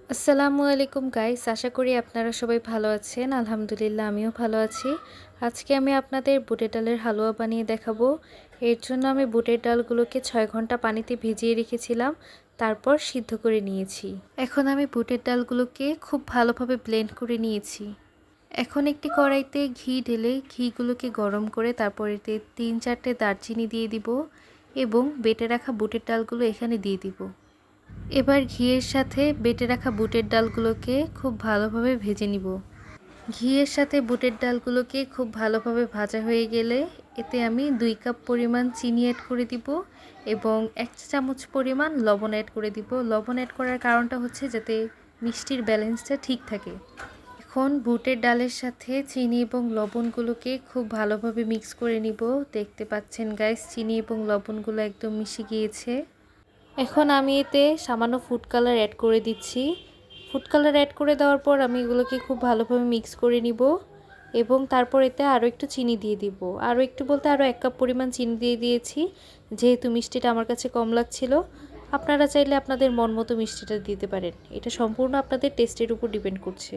আসসালামু আলাইকুম গাইস, আশা করি আপনারা সবাই ভালো আছেন। আলহামদুলিল্লাহ আমিও ভালো আছি। আজকে আমি আপনাদের বুটের ডালের হালুয়া বানিয়ে দেখাবো। এর জন্য আমি বুটের ডালগুলোকে 6 ঘন্টা পানিতে ভিজিয়ে রেখেছিলাম, তারপর সিদ্ধ করে নিয়েছি। এখন আমি বুটের ডালগুলোকে খুব ভালোভাবে ব্লেন্ড করে নিয়েছি। এখন একটি কড়াইতে ঘি ঢেলে ঘিগুলোকে গরম করে তারপর এতে 3-4টে দারচিনি দিয়ে দিব এবং বেটে রাখা বুটের ডালগুলো এখানে দিয়ে দিব। এবার ঘিয়ের সাথে বেটে রাখা বুটের ডালগুলোকে খুব ভালোভাবে ভেজে নিব। ঘিয়ের সাথে বুটের ডালগুলোকে খুব ভালোভাবে ভাজা হয়ে গেলে এতে আমি 2 কাপ পরিমাণ চিনি অ্যাড করে দিব এবং 1 চা চামচ পরিমাণ লবণ অ্যাড করে দিব। লবণ অ্যাড করার কারণটা হচ্ছে যাতে মিষ্টির ব্যালেন্সটা ঠিক থাকে। এখন বুটের ডালের সাথে চিনি এবং লবণগুলোকে খুব ভালোভাবে মিক্স করে নিব। দেখতে পাচ্ছেন গাইস, চিনি এবং লবণগুলো একদম মিশে গিয়েছে। এখন আমি এতে সামান্য ফুড কালার অ্যাড করে দিচ্ছি। ফুড কালার অ্যাড করে দেওয়ার পর আমি এগুলোকে খুব ভালোভাবে মিক্স করে নিব এবং তারপর এতে আরও একটু চিনি দিয়ে দিব। আরও একটু বলতে আরও 1 কাপ পরিমাণ চিনি দিয়ে দিয়েছি, যেহেতু মিষ্টিটা আমার কাছে কম লাগছিল। আপনারা চাইলে আপনাদের মন মতো মিষ্টিটা দিতে পারেন, এটা সম্পূর্ণ আপনাদের টেস্টের উপর ডিপেন্ড করছে।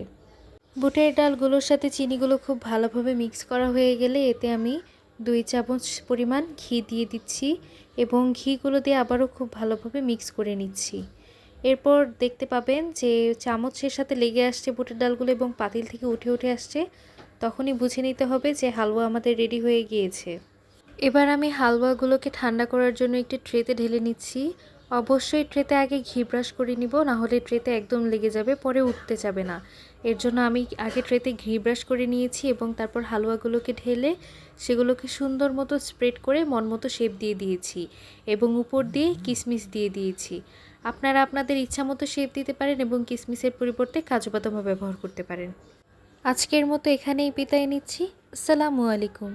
বুটের ডালগুলোর সাথে চিনিগুলো খুব ভালোভাবে মিক্স করা হয়ে গেলে এতে আমি 2 চামচ পরিমাণ ঘি দিয়ে দিচ্ছি এবং ঘিগুলো দিয়ে আবারও খুব ভালোভাবে মিক্স করে নিচ্ছি। এরপর দেখতে পাবেন যে চামচের সাথে লেগে আসছে বুটের ডালগুলো এবং পাতিল থেকে উঠে আসছে, তখনই বুঝে নিতে হবে যে হালুয়া আমাদের রেডি হয়ে গিয়েছে। এবার আমি হালুয়াগুলোকে ঠান্ডা করার জন্য একটি ট্রেতে ঢেলে নিচ্ছি। অবশ্যই ট্রেতে আগে ঘি ব্রাশ করে নিব, নাহলে ট্রেতে একদম লেগে যাবে, পরে উঠতে যাবে না। এর জন্য আমি আগে ট্রেতে ঘি ব্রাশ করে নিয়েছি এবং তারপর হালুয়াগুলোকে ঢেলে সেগুলোকে সুন্দর মতো স্প্রেড করে মন মতো শেপ দিয়ে দিয়েছি এবং উপর দিয়ে কিশমিশ দিয়ে দিয়েছি। আপনারা আপনাদের ইচ্ছা মতো শেপ দিতে পারেন এবং কিশমিশের পরিবর্তে কাজু বাদামও ব্যবহার করতে পারেন। আজকের মতো এখানেই বিদায় নিচ্ছি। আসসালামু আলাইকুম।